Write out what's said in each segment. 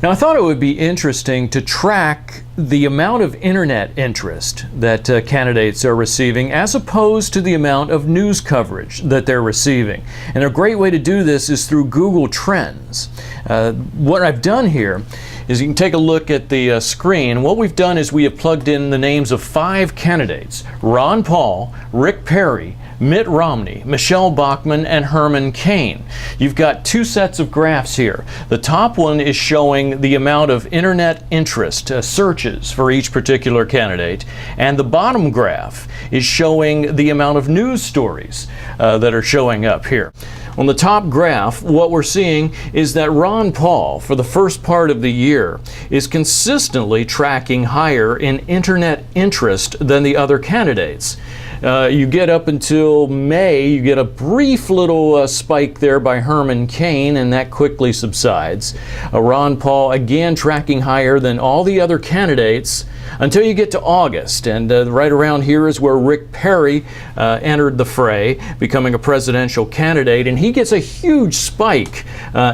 Now, I thought it would be interesting to track the amount of internet interest that candidates are receiving as opposed to the amount of news coverage that they're receiving. And a great way to do this is through Google Trends. What I've done here is you can take a look at the screen. What we've done is we have plugged in the names of 5 candidates: Ron Paul, Rick Perry, Mitt Romney, Michelle Bachmann, and Herman Cain. You've got 2 sets of graphs here. The top one is showing the amount of internet interest, searches for each particular candidate, and the bottom graph is showing the amount of news stories that are showing up here. On the top graph, what we're seeing is that Ron Paul, for the first part of the year, is consistently tracking higher in internet interest than the other candidates. You get up until May, you get a brief little spike there by Herman Cain, and that quickly subsides. Ron Paul again tracking higher than all the other candidates until you get to August, and right around here is where Rick Perry entered the fray, becoming a presidential candidate, and he gets a huge spike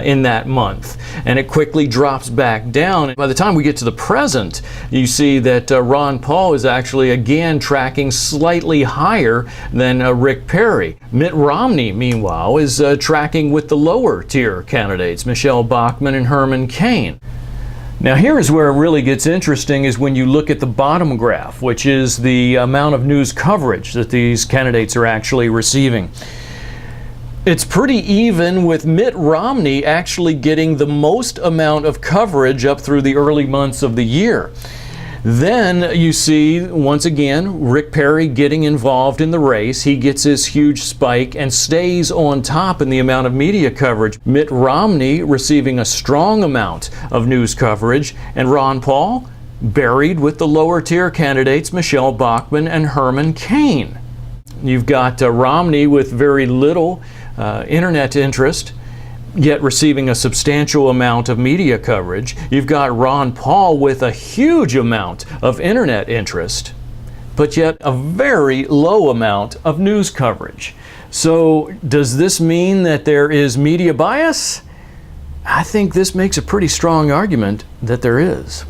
in that month, and it quickly drops back down. By the time we get to the present, you see that Ron Paul is actually again tracking slightly higher than Rick Perry. Mitt Romney, meanwhile, is tracking with the lower tier candidates, Michelle Bachmann and Herman Cain. Now, here is where it really gets interesting, is when you look at the bottom graph, which is the amount of news coverage that these candidates are actually receiving. It's pretty even, with Mitt Romney actually getting the most amount of coverage up through the early months of the year. Then you see, once again, Rick Perry getting involved in the race. He gets this huge spike and stays on top in the amount of media coverage. Mitt Romney receiving a strong amount of news coverage, and Ron Paul buried with the lower tier candidates, Michelle Bachmann and Herman Cain. You've got Romney with very little internet interest, yet receiving a substantial amount of media coverage. You've got Ron Paul with a huge amount of internet interest, but yet a very low amount of news coverage. So does this mean that there is media bias? I think this makes a pretty strong argument that there is.